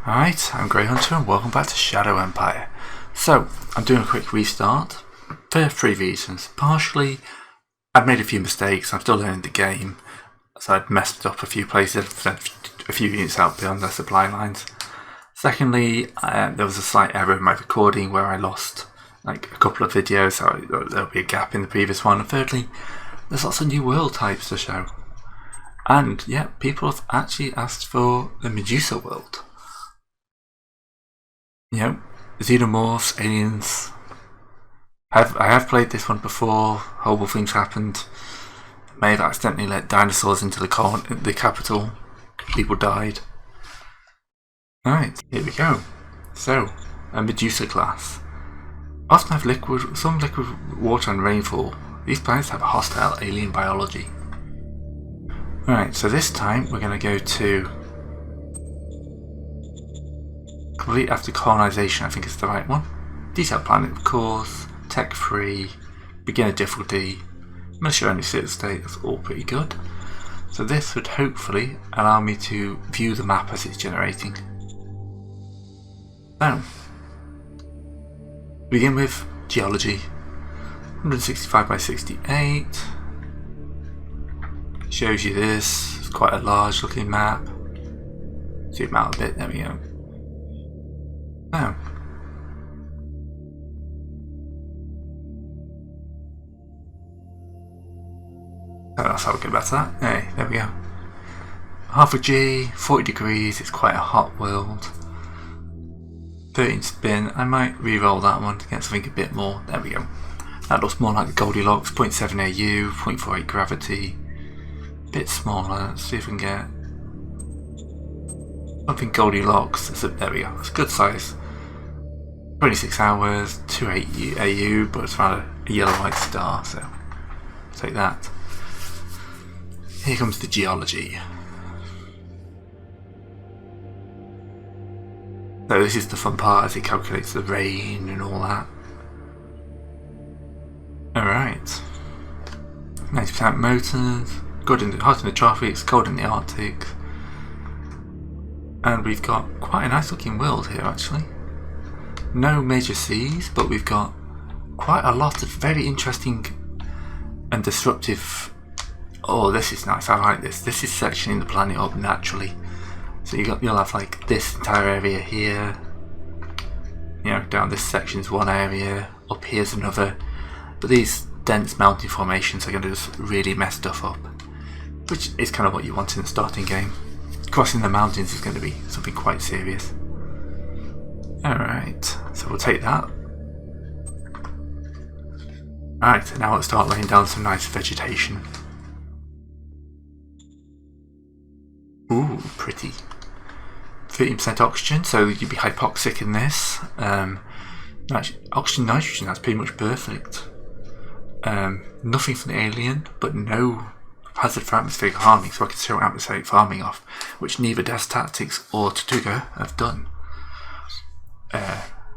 Alright, I'm Grey Hunter and welcome back to Shadow Empire. So, I'm doing a quick restart for three reasons. Partially, I've made a few mistakes, I'm still learning the game, so I'd messed up a few places, sent a few units out beyond their supply lines. Secondly, there was a slight error in my recording where I lost like a couple of videos, so there'll be a gap in the previous one. And thirdly, there's lots of new world types to show. And yeah, people have actually asked for the Medusa world. You know, xenomorphs, aliens. I have played this one before. Horrible things happened. May have accidentally let dinosaurs into the capital. People died. Alright, here we go. So, a Medusa class. Often have some liquid water and rainfall. These planets have hostile alien biology. Alright, so this time we're going to go to complete after colonization, I think is the right one. Detailed planet, of course. Tech free. Beginner difficulty. Militia only city state. That's all pretty good. So this would hopefully allow me to view the map as it's generating. So, begin with geology. 165 by 68. Shows you this. It's quite a large looking map. Zoom out a bit. There we go. Now, that's how we get back to that. Hey, there we go. Half a G, 40 degrees. It's quite a hot world. 13 spin. I might re-roll that one to get something a bit more. There we go. That looks more like the Goldilocks. 0.7 AU, 0.48 gravity. Bit smaller. Let's see if we can get something Goldilocks. There we go. It's a good size. 26 hours, 2.8 AU, but it's around a yellow white star, so take that. Here comes the geology. So this is the fun part as it calculates the rain and all that. Alright. 90% motors, hot in the tropics, cold in the Arctic. And we've got quite a nice looking world here actually. No major seas, but we've got quite a lot of very interesting and disruptive. Oh, this is nice. I like this. This is sectioning the planet up naturally. So you'll have like this entire area here. You know, down this section's one area, up here's another. But these dense mountain formations are going to just really mess stuff up, which is kind of what you want in the starting game. Crossing the mountains is going to be something quite serious. Alright, so we'll take that. Alright, now let's start laying down some nice vegetation. Ooh, pretty. 13% oxygen, so you'd be hypoxic in this. Actually, oxygen, nitrogen, that's pretty much perfect. Nothing from the alien, but no hazard for atmospheric harming, so I can show atmospheric farming off, which neither Death Tactics or Tortuga have done.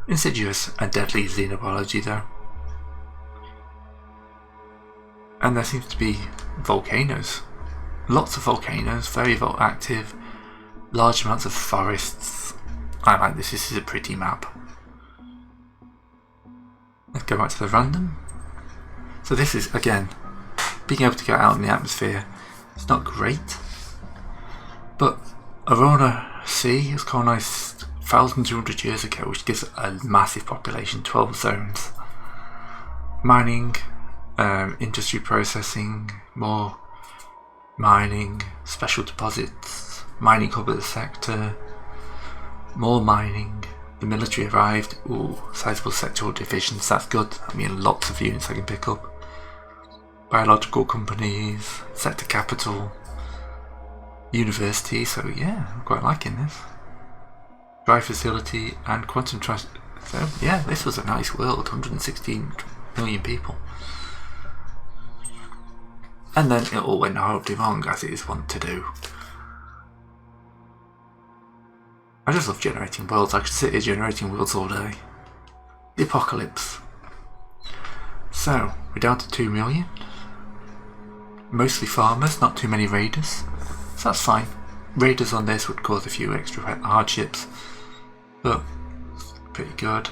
Insidious and deadly xenobiology though. And there seems to be volcanoes. Lots of volcanoes, very active, large amounts of forests. I like this, this is a pretty map. Let's go back to the random. So this is, again, being able to get out in the atmosphere. It's not great, but Aurora Sea is colonised 1,200 years ago, which gives a massive population, 12 zones. Mining, industry processing, more mining, special deposits, mining hub of the sector, more mining. The military arrived, ooh, sizable sectoral divisions, that's good. I mean, lots of units I can pick up. Biological companies, sector capital, university, so yeah, I'm quite liking this. Dry facility and quantum trust. So yeah, this was a nice world, 116 million people. And then it all went horribly wrong, as it is wont to do. I just love generating worlds. I could sit here generating worlds all day. The apocalypse. So, we're down to 2 million. Mostly farmers, not too many raiders. So that's fine. Raiders on this would cause a few extra hardships. but it's pretty good.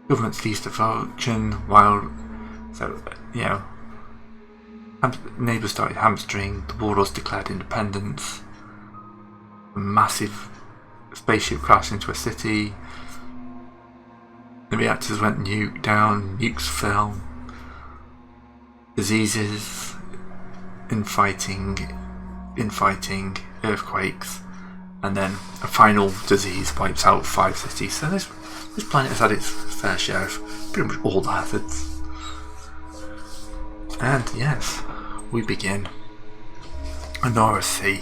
Government ceased to function while, so neighbours started hamstering. The warlords declared independence. A massive spaceship crashed into a city. The reactors went down, nukes fell. Diseases, infighting, earthquakes, and then a final disease wipes out 5 cities. So this planet has had its fair share of pretty much all the hazards. And yes, we begin. Anora C.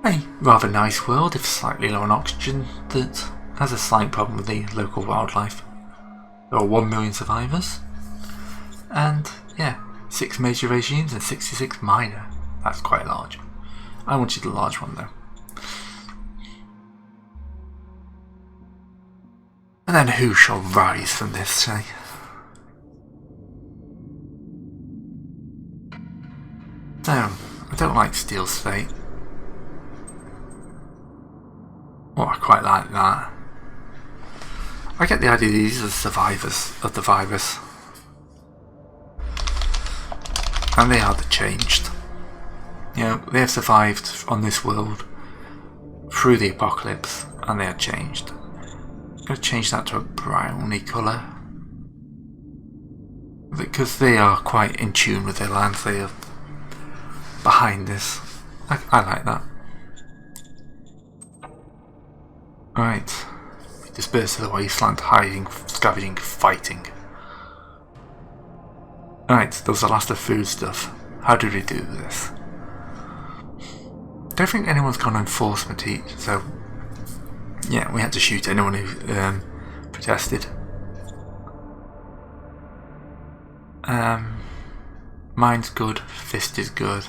A rather nice world, if slightly low on oxygen, that has a slight problem with the local wildlife. There are 1 million survivors. And yeah, 6 major regimes and 66 minor. That's quite large. I wanted a large one though. And then who shall rise from this, say? So, I don't like Steel State. Oh, I quite like that. I get the idea these are survivors of the virus. And they are the changed. They have survived on this world through the apocalypse, and they are changed. I'm going to change that to a browny colour, because they are quite in tune with their lands. They are behind this. I like that. Right, we disperse to the wasteland, hiding, scavenging, fighting. Right, that was the last of food stuff. How do we do this? I don't think anyone's gone enforcement heat, so yeah, we had to shoot anyone who protested. Mine's good, fist is good.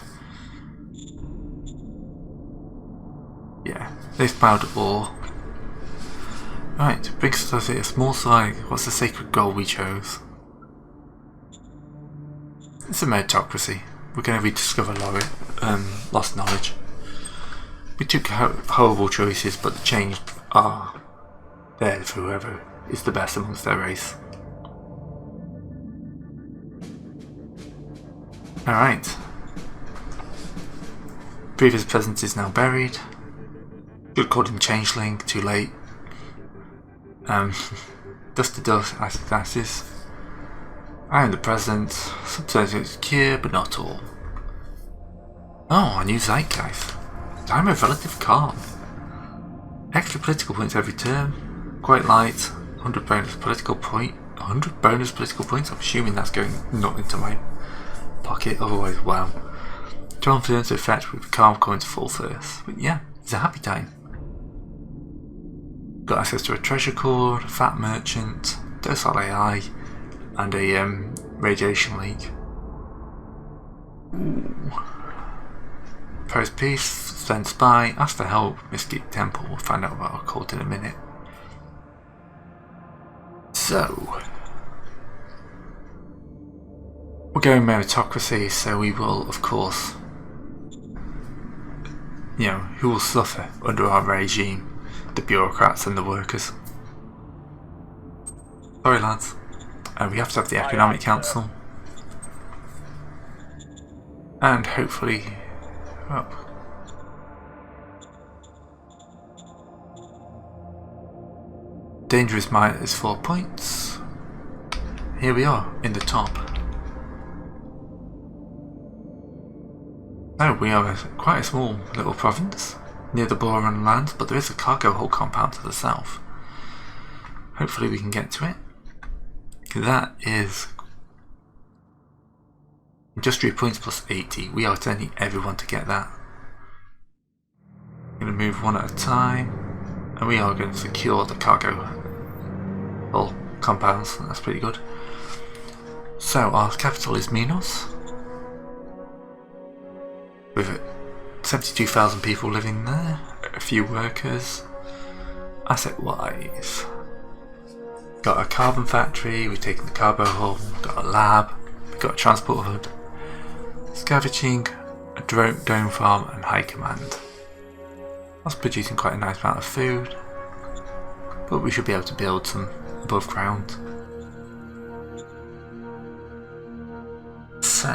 Yeah, they spelled ore. Right, brings us a small side. What's the sacred goal we chose? It's a meritocracy. We're going to rediscover lost knowledge. We took horrible choices, but the changed are there for whoever is the best amongst their race. Alright. Previous presence is now buried. Good called him changeling, too late. Dust to dust, acid to ashes. I am the present. Sometimes it's cure, but not all. Oh, a new zeitgeist. Time of relative calm. Extra political points every term. Quite light. 100 bonus political point. 100 bonus political points? I'm assuming that's going not into my pocket, otherwise, wow. Transfer into effect with calm coins full first. But yeah, it's a happy time. Got access to a treasure core, a fat merchant, docile AI, and a radiation leak. Ooh. Propose peace, send spy, ask for help, Mystic Temple. We'll find out about our cult in a minute. So, we're going meritocracy, so we will, of course, who will suffer under our regime? The bureaucrats and the workers. Sorry lads. We have to have the Economic Council. And hopefully... oh. Dangerous mine is 4 points. Here we are, in the top. Oh, we are quite a small little province near the Boron lands, but there is a cargo hold compound to the south. Hopefully we can get to it. That is industrial points plus 80. We are sending everyone to get that. I'm going to move one at a time, and we are going to secure the cargo hold compounds. That's pretty good. So our capital is Minos, with 72,000 people living there, a few workers. Asset wise, got a carbon factory, we've taken the cargo hold, got a lab, we've got a transport hood, scavenging, a dome farm, and high command. That's producing quite a nice amount of food, but we should be able to build some above ground. So,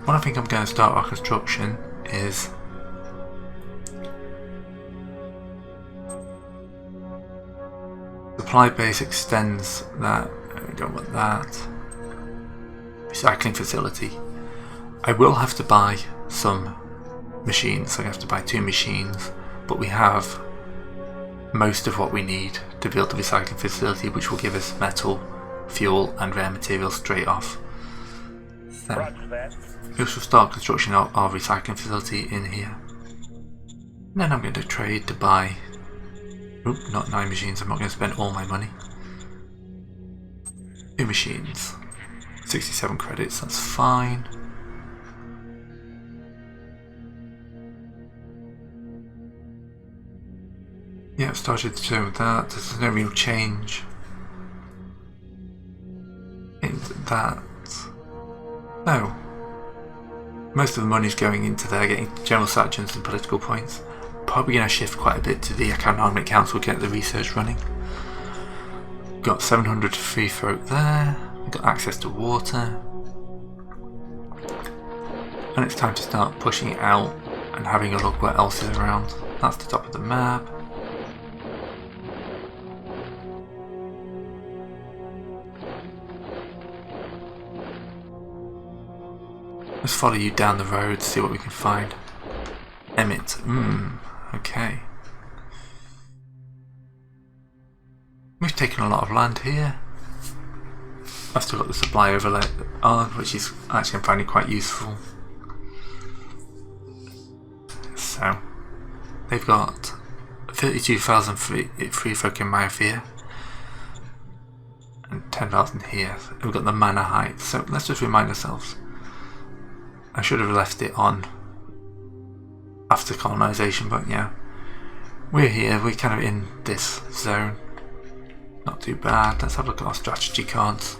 what I think I'm going to start our construction is supply base extends that. We don't want that. Recycling facility. I will have to buy some machines, so I have to buy 2 machines, but we have most of what we need to build the recycling facility, which will give us metal, fuel and rare materials straight off. So we shall start construction of our recycling facility in here. And then I'm going to trade to buy, not 9 machines, I'm not going to spend all my money. 2 machines, 67 credits, that's fine. Yeah, I've started to do that. There's no real change in that. No. Most of the money's going into there, getting general sergeants and political points. Probably going to shift quite a bit to the Economic Council, get the research running. Got 700 free throat there. We've got access to water. And it's time to start pushing it out and having a look what else is around. That's the top of the map. Let's follow you down the road, see what we can find. Emmett, okay. We've taken a lot of land here. I've still got the supply overlay on, which is actually I'm finding quite useful. So, they've got 32,000 free folk in Myopia and 10,000 here. We've got the Manor Heights, so let's just remind ourselves. I should have left it on after colonisation, but yeah, we're here, we're kind of in this zone. Not too bad. Let's have a look at our strategy cards.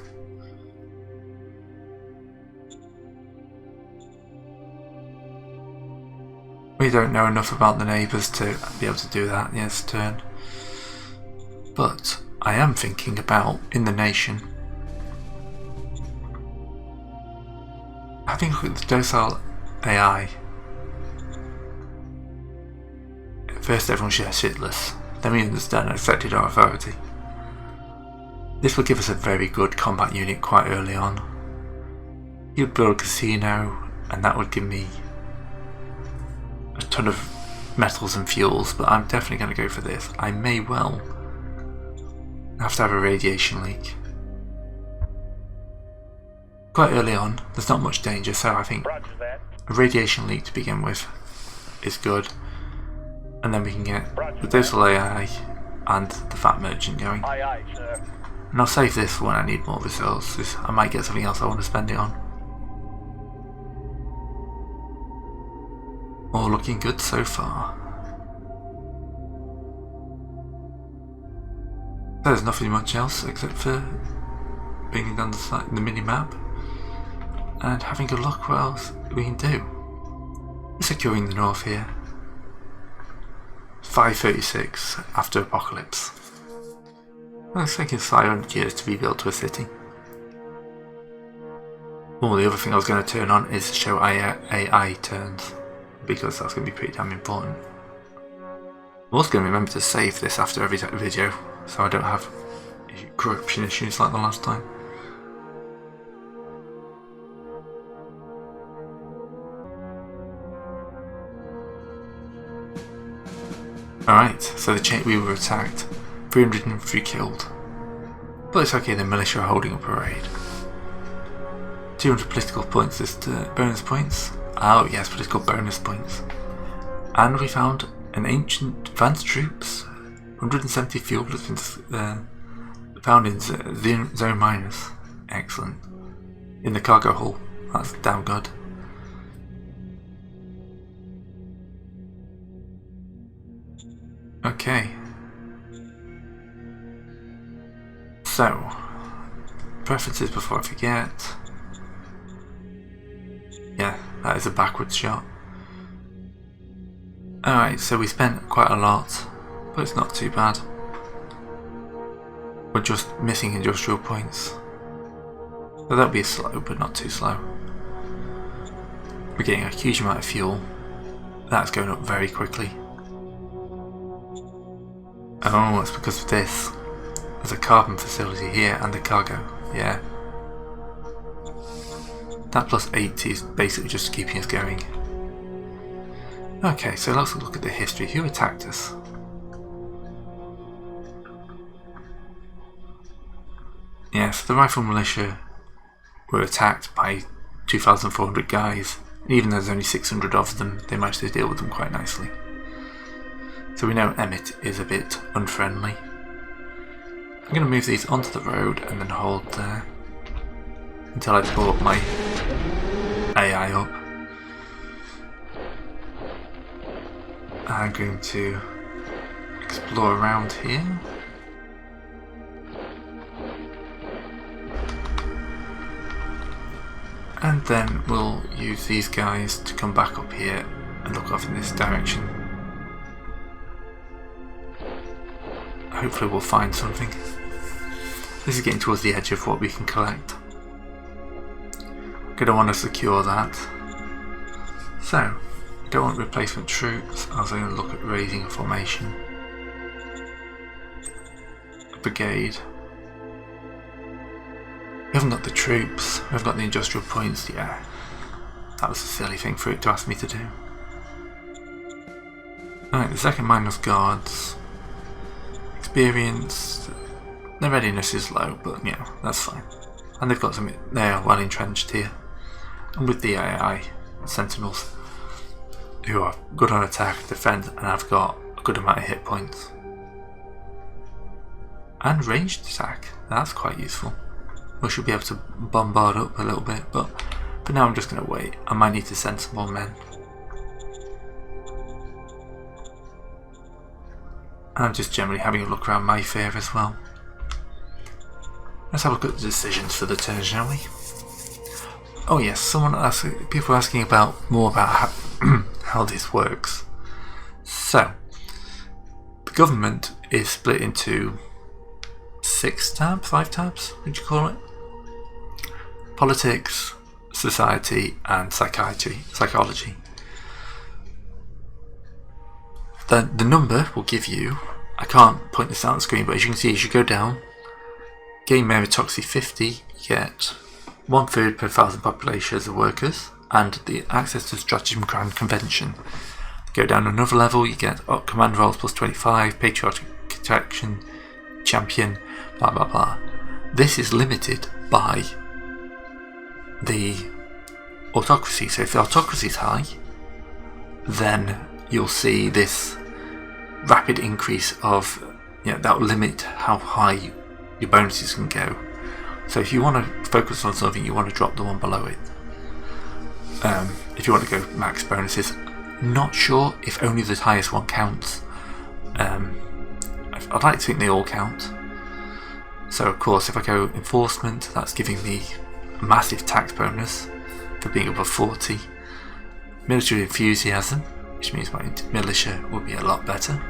We don't know enough about the neighbours to be able to do that this turn. But I am thinking about, in the nation, having a look at the docile AI. First everyone shares shitless, then we understand and accepted our authority. This will give us a very good combat unit quite early on. You'd build a casino, and that would give me a ton of metals and fuels, but I'm definitely going to go for this. I may well have to have a radiation leak. Quite early on, there's not much danger, so I think a radiation leak to begin with is good. And then we can get the docile AI and the fat merchant going. And I'll save this for when I need more resources. I might get something else I want to spend it on. All looking good so far. There's nothing much else except for bringing down the mini-map and having a look what else we can do. We're securing the north here. 536 after apocalypse. It's taking 500 years to rebuild to a city. Oh, the other thing I was going to turn on is show AI turns, because that's going to be pretty damn important. I'm also going to remember to save this after every video, so I don't have corruption issues like the last time. Alright, so we were attacked. 303 killed. But it's okay, the militia are holding up a raid. 200 political points, this bonus points. Oh yes, political bonus points. And we found an ancient advanced troops. 170 fuel has been found in zone minus. Excellent. In the cargo hull. That's damn good. Okay. So, preferences before I forget. Yeah, that is a backwards shot. Alright, so we spent quite a lot, but it's not too bad. We're just missing industrial points. So that'll be slow, but not too slow. We're getting a huge amount of fuel. That's going up very quickly. Oh, it's because of this. There's a carbon facility here and a cargo. Yeah. That plus 80 is basically just keeping us going. Okay, so let's look at the history. Who attacked us? Yeah, so the Rifle Militia were attacked by 2,400 guys. Even though there's only 600 of them, they managed to deal with them quite nicely. So we know Emmett is a bit unfriendly. I'm going to move these onto the road and then hold there until I brought my AI up. I'm going to explore around here. And then we'll use these guys to come back up here and look off in this direction. Hopefully we'll find something. This is getting towards the edge of what we can collect. Gonna want to secure that. So, don't want replacement troops. I was going to look at raising a formation. A brigade. We haven't got the troops. We haven't got the industrial points. Yeah, that was a silly thing for it to ask me to do. Alright, the second minus guards. Experience. Their readiness is low, but yeah, that's fine. And they've got some. They're well entrenched here. And with the AI sentinels, who are good on attack, defend, and have got a good amount of hit points. And ranged attack. That's quite useful. We should be able to bombard up a little bit, but for now I'm just going to wait. I might need to send some more men. I'm just generally having a look around Mayfair as well. Let's have a look at the decisions for the turn, shall we? Oh yes, people are asking more about how this works. So, the government is split into 5 tabs, would you call it? Politics, society, and psychology. The number will give you, I can't point this out on the screen, but as you can see, as you go down, gain meritocracy 50, you get 1 food per 1,000 population as the workers, and the access to Stratagem Grand Convention. Go down another level, you get command rolls plus 25, patriotic protection, champion, blah blah blah. This is limited by the autocracy. So if the autocracy is high, then you'll see this rapid increase of, that will limit how high your bonuses can go. So if you want to focus on something, you want to drop the one below it. If you want to go max bonuses, not sure if only the highest one counts. I'd like to think they all count. So of course, if I go enforcement, that's giving me a massive tax bonus for being above 40. Military enthusiasm, which means my militia will be a lot better.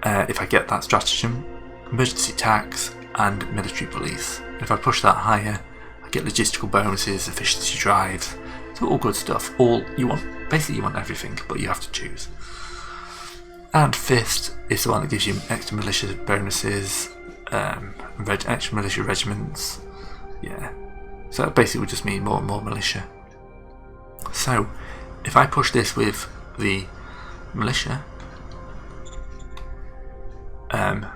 If I get that stratagem, emergency tax, and military police. If I push that higher, I get logistical bonuses, efficiency drives, so all good stuff. Basically you want everything, but you have to choose. And fist is the one that gives you extra militia bonuses, extra militia regiments. Yeah, so that basically would just mean more and more militia. So if I push this with the militia,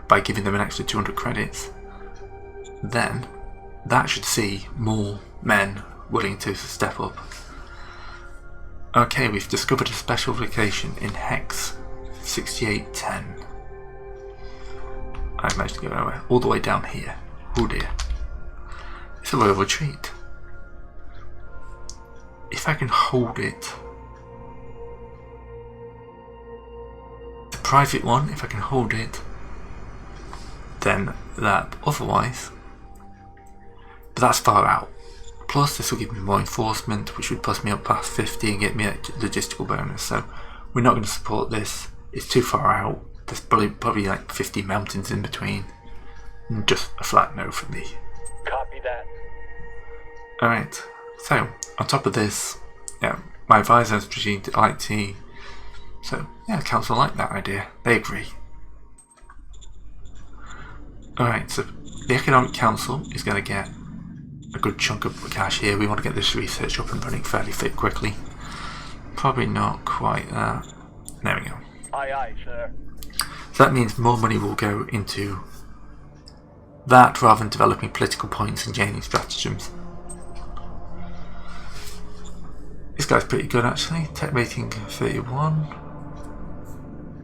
by giving them an extra 200 credits, then that should see more men willing to step up. Okay, we've discovered a special location in Hex 6810. I managed to go all the way down here. Oh dear. It's a royal retreat. If I can hold it, the private one, if I can hold it, then that, otherwise, but that's far out. Plus this will give me more enforcement, which would push me up past 50 and get me a logistical bonus, so we're not going to support this. It's too far out. There's probably like 50 mountains in between. Just a flat no from me. Copy that. Alright, so on top of this, yeah, my advisor has proceeded to IT. So yeah, the council like that idea. They agree. Alright, so the Economic Council is going to get a good chunk of cash here. We want to get this research up and running fairly quickly. Probably not quite that. There we go. Aye, aye, sir. So that means more money will go into that rather than developing political points and gaining stratagems. This guy's pretty good actually. Tech rating 31.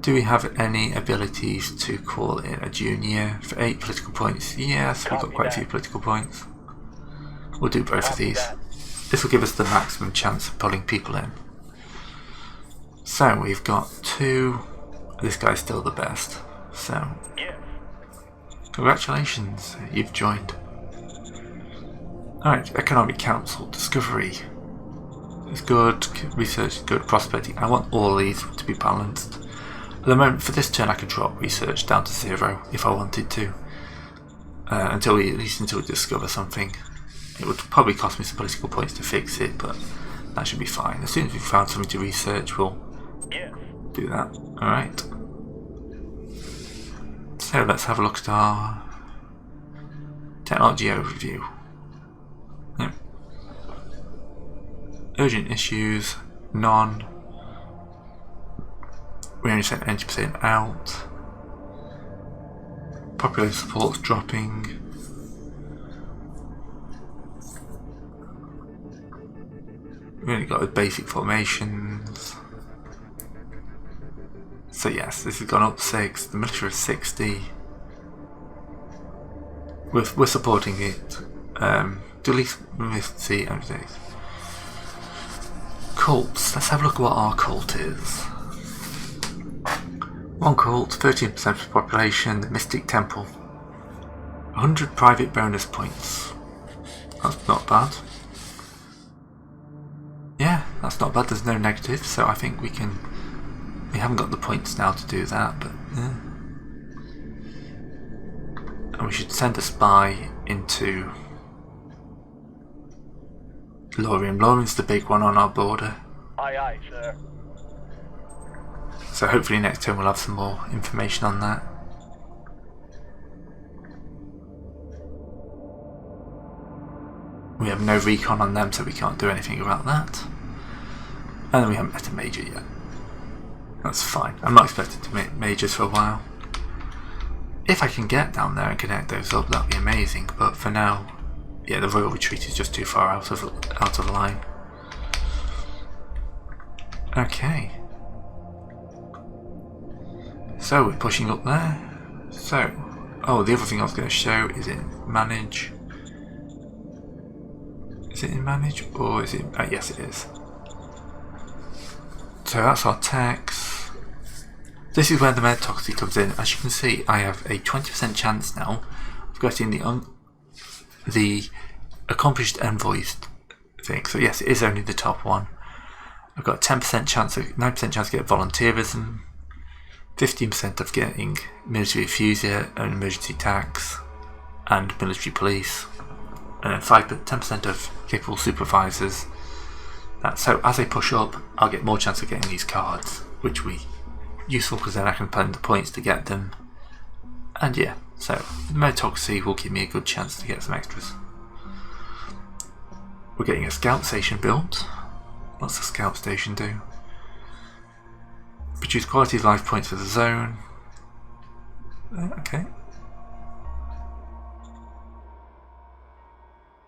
Do we have any abilities to call in a junior for 8 political points? Yes, we've got quite a few political points. We'll do both of these. This will give us the maximum chance of pulling people in. So we've got 2. This guy's still the best. So congratulations, you've joined. Alright, Economic Council, Discovery. It's good, research is good, prospecting. I want all these to be balanced. At the moment, for this turn, I could drop research down to 0 if I wanted to. Until we discover something. It would probably cost me some political points to fix it, but that should be fine. As soon as we've found something to research, we'll do that. Alright. So let's have a look at our technology overview. Yep. Urgent issues, none. We only sent 90% out. Population support's dropping. We've only got the basic formations. So yes, this has gone up 6. The military is 60. We're supporting it. Do at least see everything. Cults. Let's have a look at what our cult is. One cult, 13% of the population, the Mystic Temple. 100 private bonus points. That's not bad. Yeah, that's not bad. There's no negative, so I think we can. We haven't got the points now to do that, but yeah. And we should send a spy into Lorien. Lorien's the big one on our border. Aye, aye, sir. So hopefully next turn we'll have some more information on that. We have no recon on them, so we can't do anything about that. And then we haven't met a major yet. That's fine. I'm not expecting to make majors for a while. If I can get down there and connect those up, that'd be amazing. But for now, yeah, the Royal Retreat is just too far out of line. Okay. So we're pushing up there. So, oh, the other thing I was going to show is in Manage. Is it in Manage or is it? Yes, it is. So that's our tax. This is where the meritocracy comes in. As you can see, I have a 20% chance now of getting the accomplished envoys thing. So yes, it is only the top one. I've got a 10% chance, 9% chance to get volunteerism, 15% of getting military refusal and emergency tax, and military police, and then 10% of capable supervisors. So as I push up, I'll get more chance of getting these cards, which will be useful because then I can spend the points to get them. And yeah, so the meritocracy will give me a good chance to get some extras. We're getting a scout station built. What's the scout station do? Produce quality of life points for the zone. Okay.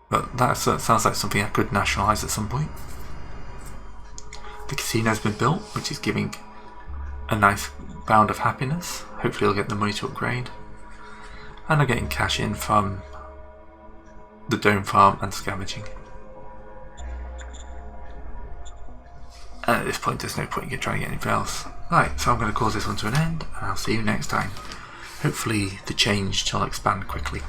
But that sounds like something I could nationalise at some point. The casino's been built, which is giving a nice bound of happiness. Hopefully I'll get the money to upgrade. And I'm getting cash in from the dome farm and scavenging. And at this point there's no point in trying to get anything else. Right, so I'm going to cause this one to an end, and I'll see you next time. Hopefully the change shall expand quickly.